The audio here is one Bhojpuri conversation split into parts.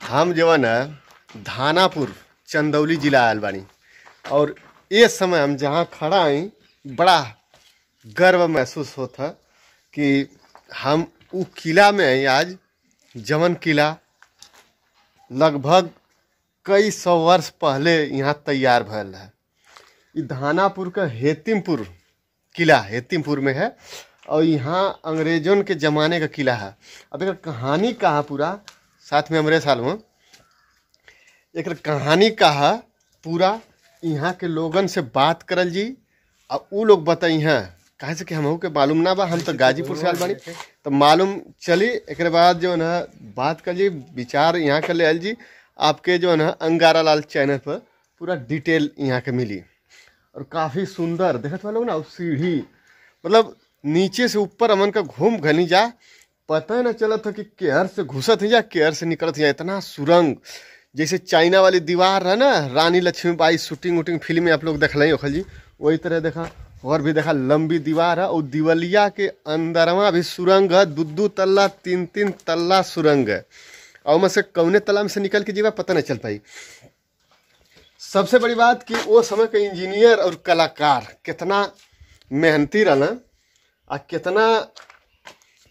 हम जो है ना धानापुर चंदौली जिला आयल बानी और ये समय हम जहाँ खड़ा हई बड़ा गर्व महसूस होता कि हम उ किला में हैं आज, जवन किला लगभग कई सौ वर्ष पहले यहाँ तैयार भयल है। ये धानापुर का हेतिमपुर किला हेतिमपुर में है और यहाँ अंग्रेजों के ज़माने का किला है। अब एक कहानी कहा पूरा साथ में हमारे साल में एक कहानी कहा पूरा यहाँ के लोगन से बात करल जी और वो लोग बताई हैं कहे से कि हम के मालूम ना बा, हम तो गाजीपुर से आल बानी तो मालूम चली। एक बाद जो है ना बात कर जी विचार यहाँ के ले आयल जी आपके जो है ना अंगारा लाल चैनल पर पूरा डिटेल यहाँ के मिली और काफ़ी सुंदर देखत वालों ना सीढ़ी मतलब नीचे से ऊपर अमन का घूम घनी जा पता न चला था कि केहर से घुसत ही जा केहर से निकलत जा। इतना सुरंग जैसे चाइना वाली दीवार है ना रानी लक्ष्मीबाई शूटिंग वूटिंग फिल्म में आप लोग देख लें ओखल जी वही तरह देखा और भी देखा लंबी दीवार है और दिवलिया के अंदरवा भी सुरंग है, दो तल्ला तीन तल्ला सुरंग है और में से कौने तल्ला में से निकल के जीवा पता नहीं चल पाई। सबसे बड़ी बात कि वो समय के इंजीनियर और कलाकार कितना मेहनती रहना और कितना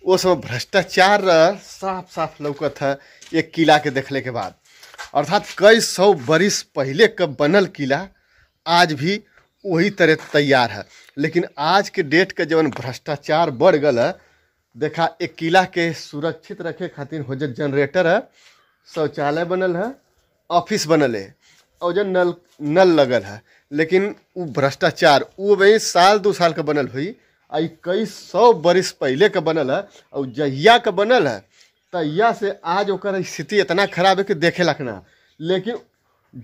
वो समय भ्रष्टाचार साफ साफ लौकत है एक किला के देखने के बाद। अर्थात कई सौ बरिस पहले का बनल किला आज भी वही तरह तैयार है, लेकिन आज के डेट के जवन भ्रष्टाचार बढ़ गल है। देखा एक किला के सुरक्षित रखे खातिर हो जो जनरेटर है, शौचालय बनल है, ऑफिस बनल है और जो नल लगल है, लेकिन वो भ्रष्टाचार वो वही साल 2 साल का बनल हुई आई कई सौ बरिस पहले का बनल है और जहिया का बनल है तहिया से आज ओकर स्थिति इतना खराब है कि देखे लखना। लेकिन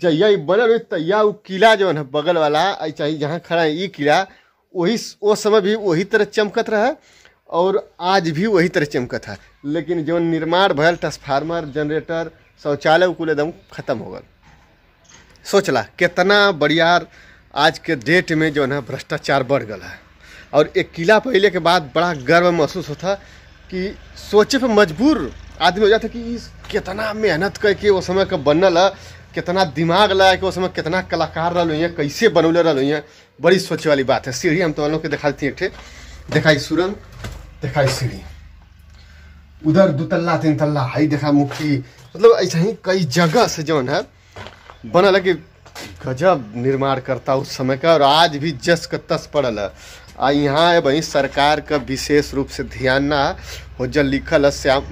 जहिया बनल हुई तहिया वो किला जो है बगल वाला आई चाहिए जहाँ खड़ा है ये किला वही वो समय भी वही तरह चमकत रहा और आज भी वही तरह चमकत है। लेकिन जो निर्माण भयल ट्रांसफार्मर जनरेटर शौचालय कुल एकदम खत्म हो गल। सोचला कितना बढ़िया आज के डेट में जो है भ्रष्टाचार बढ़ गया है और एक किला पहले के बाद बड़ा गर्व महसूस होता कि सोचे पे मजबूर आदमी हो जाता कि कितना मेहनत करके वो समय का बनल है, कितना दिमाग लगा कि उस समय कितना कलाकार रहा है, कैसे बनौले रहा है, बड़ी सोचे वाली बात है। सीढ़ी हम तो लोग के दिखा थी एक दिखाई सुरंग दिखाई सीढ़ी उधर 2 तल्ला 3 तल्ला हाई देखा मुखी मतलब ऐसा ही कई जगह से जो है बनल है कि गजब निर्माण करता उस समय का और आज भी जस का तस पड़ल है। यहाँ है भाई सरकार का विशेष रूप से ध्यान ना हो जो लिखल है श्याम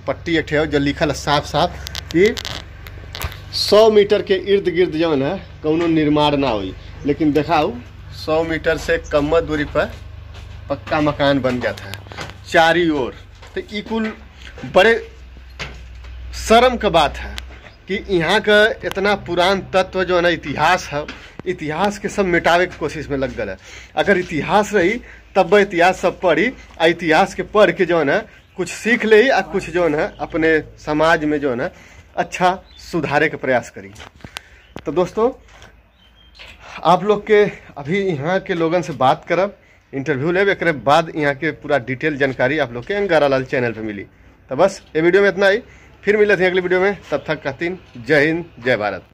पट्टी एक हो जो लिखल है साफ साफ कि 100 मीटर के इर्द गिर्द जो है कौनो निर्माण ना हुई, लेकिन देखाओ 100 मीटर से कम दूरी पर पक्का मकान बन जाता है चारी ओर। तो ये कुल बड़े शर्म का बात है कि यहाँ का इतना पुरान तत्व जो है ना इतिहास है, इतिहास के सब मिटावे की कोशिश में लग गया है। अगर इतिहास रही तब वह इतिहास सब पढ़ी आ इतिहास के पढ़ के जो है ना कुछ सीख ले आ कुछ जो है ना अपने समाज में जो है ना अच्छा सुधारे के प्रयास करी। तो दोस्तों आप लोग के अभी यहाँ के लोगन से बात करब इंटरव्यू लेब एक बाद यहाँ के पूरा डिटेल जानकारी आप लोग के अंगारा लाल चैनल पे मिली। तो बस ये वीडियो में इतना ही, फिर मिलते हैं अगली वीडियो में, तब तक कहती जय हिंद जय भारत।